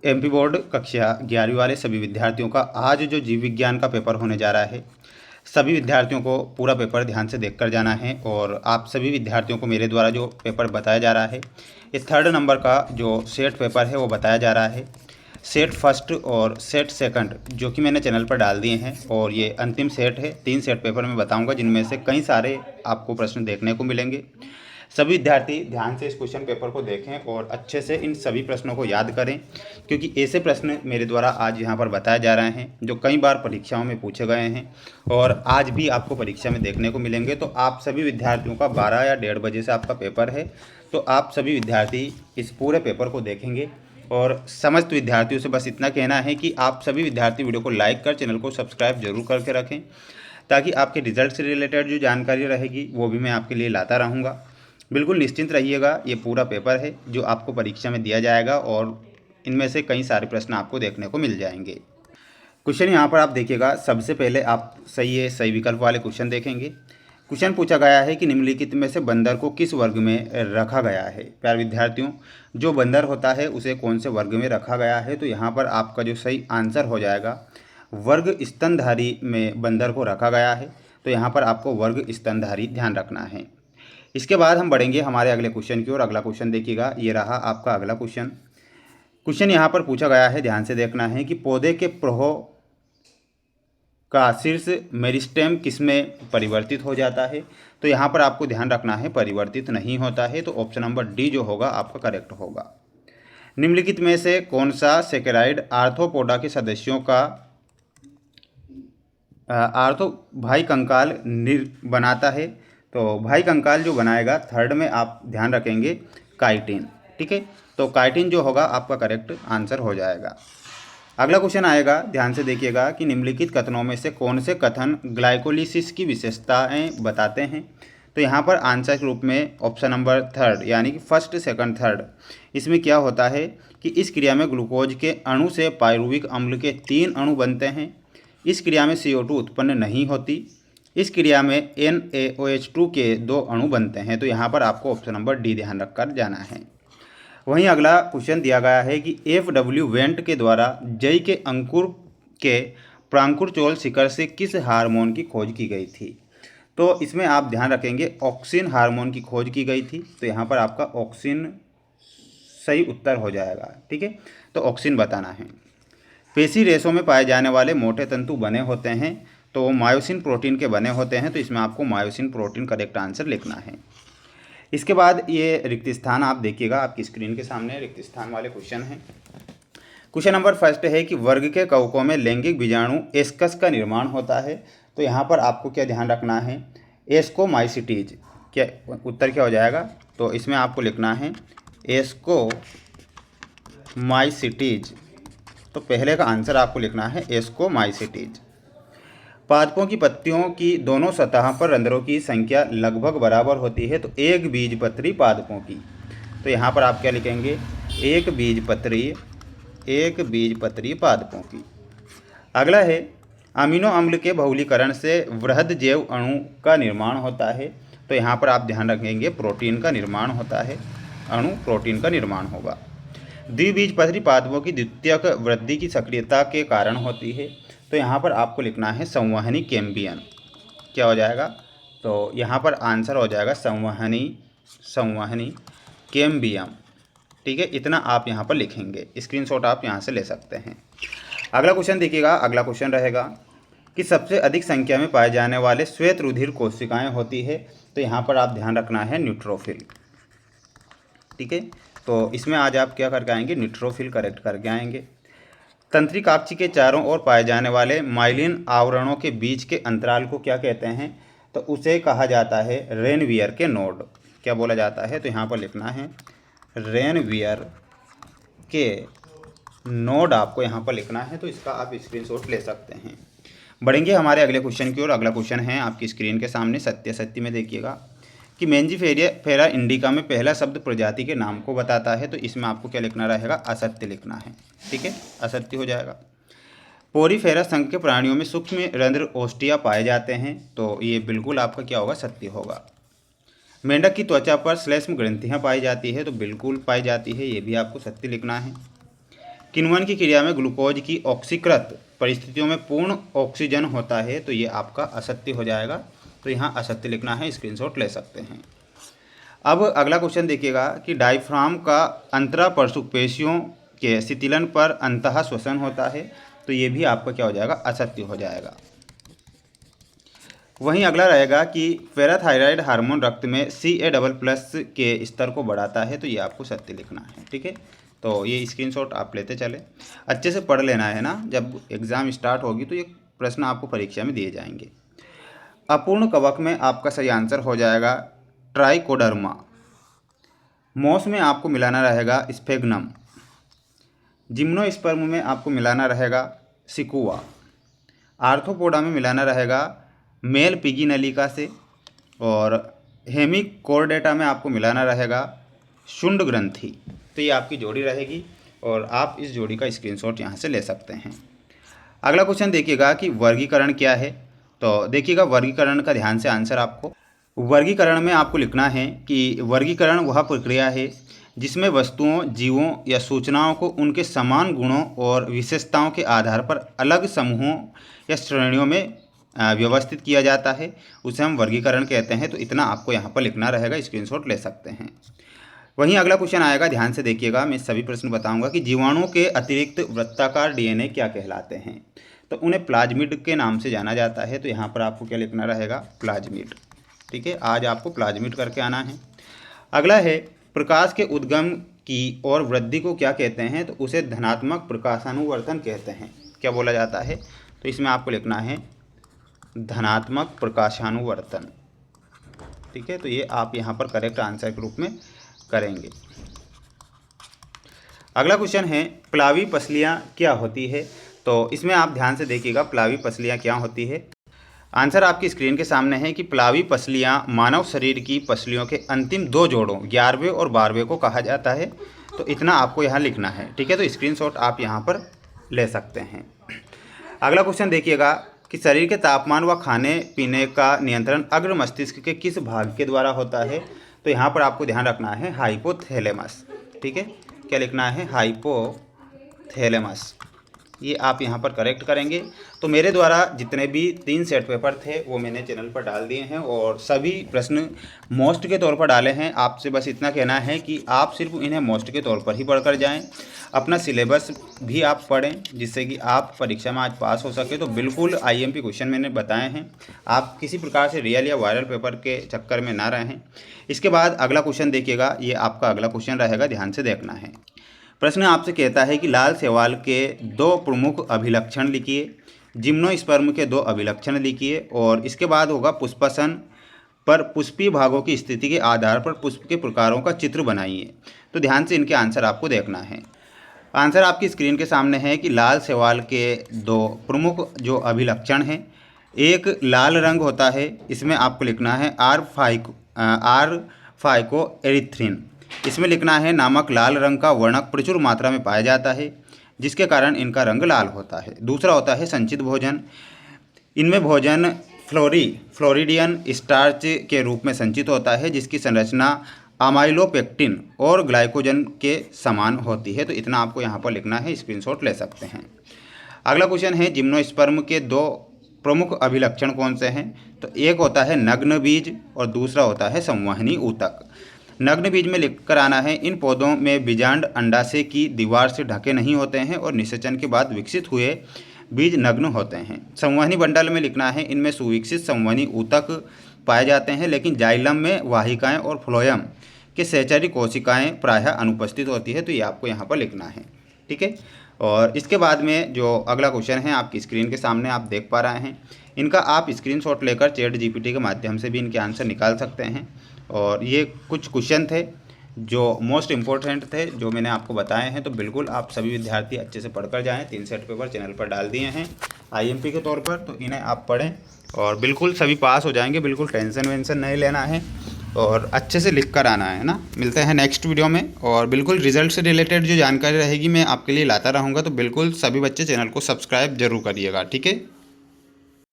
MP board कक्षा 11वीं वाले सभी विद्यार्थियों का आज जो जीव विज्ञान का पेपर होने जा रहा है, सभी विद्यार्थियों को पूरा पेपर ध्यान से देखकर जाना है। और आप सभी विद्यार्थियों को मेरे द्वारा जो पेपर बताया जा रहा है, ये 3rd नंबर का जो सेट पेपर है वो बताया जा रहा है। सेट फर्स्ट और सेट सेकंड जो कि मैंने चैनल पर डाल दिए हैं, और ये अंतिम सेट है। 3 सेट पेपर मैं बताऊंगा, जिनमें से कई सारे आपको प्रश्न देखने को मिलेंगे। सभी विद्यार्थी ध्यान से इस क्वेश्चन पेपर को देखें और अच्छे से इन सभी प्रश्नों को याद करें, क्योंकि ऐसे प्रश्न मेरे द्वारा आज यहाँ पर बताए जा रहे हैं जो कई बार परीक्षाओं में पूछे गए हैं और आज भी आपको परीक्षा में देखने को मिलेंगे। तो आप सभी विद्यार्थियों का 12 या 1:30 बजे से आपका पेपर है, तो आप सभी विद्यार्थी इस पूरे पेपर को देखेंगे। और समस्त विद्यार्थियों से बस इतना कहना है कि आप सभी विद्यार्थी वीडियो को लाइक कर चैनल को सब्सक्राइब जरूर करके रखें, ताकि आपके रिजल्ट से रिलेटेड जो जानकारी रहेगी वो भी मैं आपके लिए लाता रहूँगा। बिल्कुल निश्चिंत रहिएगा, ये पूरा पेपर है जो आपको परीक्षा में दिया जाएगा और इनमें से कई सारे प्रश्न आपको देखने को मिल जाएंगे। क्वेश्चन यहाँ पर आप देखिएगा। सबसे पहले आप सही विकल्प वाले क्वेश्चन देखेंगे। क्वेश्चन पूछा गया है कि निम्नलिखित में से बंदर को किस वर्ग में रखा गया है। प्यारे विद्यार्थियों, जो बंदर होता है उसे कौन से वर्ग में रखा गया है, तो यहाँ पर आपका जो सही आंसर हो जाएगा, वर्ग स्तनधारी में बंदर को रखा गया है। तो यहाँ पर आपको वर्ग स्तनधारी ध्यान रखना है। इसके बाद हम बढ़ेंगे हमारे अगले क्वेश्चन की ओर। अगला क्वेश्चन देखिएगा, ये रहा आपका अगला क्वेश्चन। क्वेश्चन यहाँ पर पूछा गया है, ध्यान से देखना है कि पौधे के प्रहो का शीर्ष मेरिस्टेम किसमें परिवर्तित हो जाता है। तो यहाँ पर आपको ध्यान रखना है, परिवर्तित नहीं होता है। तो ऑप्शन नंबर डी जो होगा आपका करेक्ट होगा। निम्नलिखित में से कौन सा सेकेराइड आर्थ्रोपोडा के सदस्यों का आर्थो भाई कंकाल बनाता है। तो भाई कंकाल जो बनाएगा 3rd में आप ध्यान रखेंगे काइटिन। ठीक है, तो काइटिन जो होगा आपका करेक्ट आंसर हो जाएगा। अगला क्वेश्चन आएगा, ध्यान से देखिएगा कि निम्नलिखित कथनों में से कौन से कथन ग्लाइकोलिसिस की विशेषताएं बताते हैं। तो यहाँ पर आंसर के रूप में ऑप्शन नंबर 3rd यानी कि फर्स्ट सेकंड थर्ड, इसमें क्या होता है कि इस क्रिया में ग्लूकोज के अणु से पायरुविक अम्ल के 3 अणु बनते हैं। इस क्रिया में CO2 उत्पन्न नहीं होती। इस क्रिया में NaOH2 के 2 अणु बनते हैं। तो यहाँ पर आपको ऑप्शन नंबर डी ध्यान रखकर जाना है। वहीं अगला क्वेश्चन दिया गया है कि FW वेंट के द्वारा जई के अंकुर के प्रांकुरचोल शिखर से किस हार्मोन की खोज की गई थी। तो इसमें आप ध्यान रखेंगे ऑक्सिन हार्मोन की खोज की गई थी। तो यहाँ पर आपका ऑक्सिन सही उत्तर हो जाएगा। ठीक है, तो ऑक्सिन बताना है। पेशी रेशों में पाए जाने वाले मोटे तंतु बने होते हैं, तो मायोसिन प्रोटीन के बने होते हैं। तो इसमें आपको मायोसिन प्रोटीन करेक्ट आंसर लिखना है। इसके बाद ये रिक्त स्थान आप देखिएगा, आपकी स्क्रीन के सामने रिक्त स्थान वाले क्वेश्चन हैं। क्वेश्चन नंबर फर्स्ट है कि वर्ग के कवकों में लैंगिक बीजाणु एस्कस का निर्माण होता है। तो यहाँ पर आपको क्या ध्यान रखना है, एस्कोमाइसिटीज। क्या उत्तर क्या हो जाएगा, तो इसमें आपको लिखना है एस्कोमाइसिटीज। तो पहले का आंसर आपको लिखना है एस्कोमाइसिटीज। पादपों की पत्तियों की दोनों सतह पर रंध्रों की संख्या लगभग बराबर होती है। तो एक बीजपत्री पादपों की, तो यहाँ पर आप क्या लिखेंगे, एक बीजपत्री पादपों की। अगला है, अमीनो अम्ल के बहुलीकरण से वृहद जैव अणु का निर्माण होता है। तो यहाँ पर आप ध्यान रखेंगे प्रोटीन का निर्माण होता है, अणु प्रोटीन का निर्माण होगा। द्विबीजपत्री पादपों की द्वितीयक वृद्धि की सक्रियता के कारण होती है। तो यहाँ पर आपको लिखना है संवहनी कैम्बियम। क्या हो जाएगा, तो यहाँ पर आंसर हो जाएगा संवहनी कैम्बियम। ठीक है, इतना आप यहाँ पर लिखेंगे, स्क्रीनशॉट आप यहाँ से ले सकते हैं। अगला क्वेश्चन देखिएगा। अगला क्वेश्चन रहेगा कि सबसे अधिक संख्या में पाए जाने वाले श्वेत रुधिर कोशिकाएं होती है। तो यहाँ पर आप ध्यान रखना है न्यूट्रोफिल। ठीक है, तो इसमें आज आप क्या करके आएंगे, न्यूट्रोफिल करेक्ट करके आएंगे। तंत्रिकाक्षी के चारों ओर पाए जाने वाले माइलिन आवरणों के बीच के अंतराल को क्या कहते हैं। तो उसे कहा जाता है रेनवियर के नोड। क्या बोला जाता है, तो यहाँ पर लिखना है रेनवियर के नोड, आपको यहाँ पर लिखना है। तो इसका आप स्क्रीनशॉट ले सकते हैं। बढ़ेंगे हमारे अगले क्वेश्चन की ओर। अगला क्वेश्चन है आपकी स्क्रीन के सामने, सत्य में देखिएगा कि मेंजिफेरा इंडिका में पहला शब्द प्रजाति के नाम को बताता है। तो इसमें आपको क्या लिखना रहेगा, असत्य लिखना है। ठीक है, असत्य हो जाएगा। पोरीफेरा संघ के प्राणियों में सूक्ष्म रंध्र ओस्टिया पाए जाते हैं। तो ये बिल्कुल आपका क्या होगा, सत्य होगा। मेंढक की त्वचा पर श्लेष्म ग्रंथियाँ पाई जाती है। तो बिल्कुल पाई जाती है, ये भी आपको सत्य लिखना है। किण्वन की क्रिया में ग्लूकोज की ऑक्सीकृत परिस्थितियों में पूर्ण ऑक्सीजन होता है, तो ये आपका असत्य हो जाएगा। तो यहाँ असत्य लिखना है, स्क्रीनशॉट ले सकते हैं। अब अगला क्वेश्चन देखिएगा कि डायफ्राम का अंतरापरशुक पेशियों के शिथिलन पर अंतः श्वसन होता है, तो ये भी आपका क्या हो जाएगा, असत्य हो जाएगा। वहीं अगला रहेगा कि पैराथायराइड हार्मोन रक्त में Ca++ के स्तर को बढ़ाता है, तो ये आपको सत्य लिखना है। ठीक है, तो ये स्क्रीनशॉट आप लेते चले, अच्छे से पढ़ लेना है ना, जब एग्ज़ाम स्टार्ट होगी तो ये प्रश्न आपको परीक्षा में दिए जाएंगे। अपूर्ण कवक में आपका सही आंसर हो जाएगा ट्राइकोडर्मा। मॉस में आपको मिलाना रहेगा स्फेग्नम। जिम्नोस्पर्म में आपको मिलाना रहेगा सिकुआ। आर्थ्रोपोडा में मिलाना रहेगा मेल पिगी नलिका से, और हेमिकोर्डेटा में आपको मिलाना रहेगा शुंड ग्रंथि। तो ये आपकी जोड़ी रहेगी और आप इस जोड़ी का स्क्रीनशॉट यहाँ से ले सकते हैं। अगला क्वेश्चन देखिएगा कि वर्गीकरण क्या है। तो देखिएगा वर्गीकरण का ध्यान से आंसर आपको, वर्गीकरण में आपको लिखना है कि वर्गीकरण वह प्रक्रिया है जिसमें वस्तुओं, जीवों या सूचनाओं को उनके समान गुणों और विशेषताओं के आधार पर अलग समूहों या श्रेणियों में व्यवस्थित किया जाता है, उसे हम वर्गीकरण कहते हैं। तो इतना आपको यहाँ पर लिखना रहेगा, स्क्रीनशॉट ले सकते हैं। वहीं अगला क्वेश्चन आएगा, ध्यान से देखिएगा, मैं सभी प्रश्न बताऊंगा कि जीवाणुओं के अतिरिक्त वृत्ताकार डीएनए क्या कहलाते हैं। तो उन्हें प्लाज्मिड के नाम से जाना जाता है, तो यहाँ पर आपको क्या लिखना रहेगा, प्लाज्मिड। ठीक है, आज आपको प्लाज्मिड करके आना है। अगला है प्रकाश के उद्गम की और वृद्धि को क्या कहते हैं, तो उसे धनात्मक प्रकाशानुवर्तन कहते हैं। क्या बोला जाता है, तो इसमें आपको लिखना है धनात्मक प्रकाशानुवर्तन। ठीक है, तो ये आप यहाँ पर करेक्ट आंसर के रूप में करेंगे। अगला क्वेश्चन है प्लावी पसलियाँ क्या होती है। तो इसमें आप ध्यान से देखिएगा, प्लावी पसलियाँ क्या होती है। आंसर आपकी स्क्रीन के सामने है कि प्लावी पसलियाँ मानव शरीर की पसलियों के अंतिम 2 जोड़ों 11वें और 12वें को कहा जाता है। तो इतना आपको यहाँ लिखना है। ठीक है, तो स्क्रीनशॉट आप यहाँ पर ले सकते हैं। अगला क्वेश्चन देखिएगा कि शरीर के तापमान व खाने पीने का नियंत्रण अग्र मस्तिष्क के किस भाग के द्वारा होता है। तो यहाँ पर आपको ध्यान रखना है हाइपोथैलेमस। ठीक है, क्या लिखना है, हाइपोथैलेमस। ये आप यहाँ पर करेक्ट करेंगे। तो मेरे द्वारा जितने भी 3 सेट पेपर थे वो मैंने चैनल पर डाल दिए हैं और सभी प्रश्न मोस्ट के तौर पर डाले हैं। आपसे बस इतना कहना है कि आप सिर्फ इन्हें मोस्ट के तौर पर ही पढ़कर जाएं। अपना सिलेबस भी आप पढ़ें जिससे कि आप परीक्षा में आज पास हो सके। तो बिल्कुल आईएमपी क्वेश्चन मैंने बताए हैं, आप किसी प्रकार से रियल या वायरल पेपर के चक्कर में ना रहें। इसके बाद अगला क्वेश्चन देखिएगा, ये आपका अगला क्वेश्चन रहेगा, ध्यान से देखना है। प्रश्न आपसे कहता है कि लाल शैवाल के 2 प्रमुख अभिलक्षण लिखिए, जिम्नोस्पर्म के 2 अभिलक्षण लिखिए, और इसके बाद होगा पुष्पासन पर पुष्पीय भागों की स्थिति के आधार पर पुष्प के प्रकारों का चित्र बनाइए। तो ध्यान से इनके आंसर आपको देखना है। आंसर आपकी स्क्रीन के सामने है कि लाल शैवाल के 2 प्रमुख जो अभिलक्षण हैं, एक लाल रंग होता है, इसमें आपको लिखना है आर फाइको एरिथ्रिन। इसमें लिखना है नामक लाल रंग का वर्णक प्रचुर मात्रा में पाया जाता है जिसके कारण इनका रंग लाल होता है। दूसरा होता है संचित भोजन। इनमें भोजन फ्लोरिडियन स्टार्च के रूप में संचित होता है जिसकी संरचना अमाइलोपेक्टिन और ग्लाइकोजन के समान होती है। तो इतना आपको यहाँ पर लिखना है, स्क्रीनशॉट ले सकते हैं। अगला क्वेश्चन है जिम्नोस्पर्म के 2 प्रमुख अभिलक्षण कौन से हैं। तो एक होता है नग्न बीज और दूसरा होता है संवहनी ऊतक। नग्न बीज में लिखकर आना है, इन पौधों में बीजांड अंडाशय की दीवार से ढके नहीं होते हैं और निषेचन के बाद विकसित हुए बीज नग्न होते हैं। संवहनी बंडल में लिखना है, इनमें सुविकसित संवहनी ऊतक पाए जाते हैं लेकिन जाइलम में वाहिकाएं और फ्लोएम के सहचरी कोशिकाएं प्रायः अनुपस्थित होती है। तो ये आपको यहाँ पर लिखना है। ठीक है, और इसके बाद में जो अगला क्वेश्चन है आपकी स्क्रीन के सामने आप देख पा रहे हैं, इनका आप स्क्रीनशॉट लेकर ChatGPT के माध्यम से भी इनके आंसर निकाल सकते हैं। और ये कुछ क्वेश्चन थे जो मोस्ट इम्पोर्टेंट थे जो मैंने आपको बताए हैं। तो बिल्कुल आप सभी विद्यार्थी अच्छे से पढ़कर जाएं। 3 सेट पेपर चैनल पर डाल दिए हैं आईएमपी के तौर पर, तो इन्हें आप पढ़ें और बिल्कुल सभी पास हो जाएंगे। बिल्कुल टेंशन वेंशन नहीं लेना है और अच्छे से लिख कर आना है ना। मिलते हैं नेक्स्ट वीडियो में, और बिल्कुल रिजल्ट से रिलेटेड जो जानकारी रहेगी मैं आपके लिए लाता रहूँगा। तो बिल्कुल सभी बच्चे चैनल को सब्सक्राइब जरूर करिएगा। ठीक है।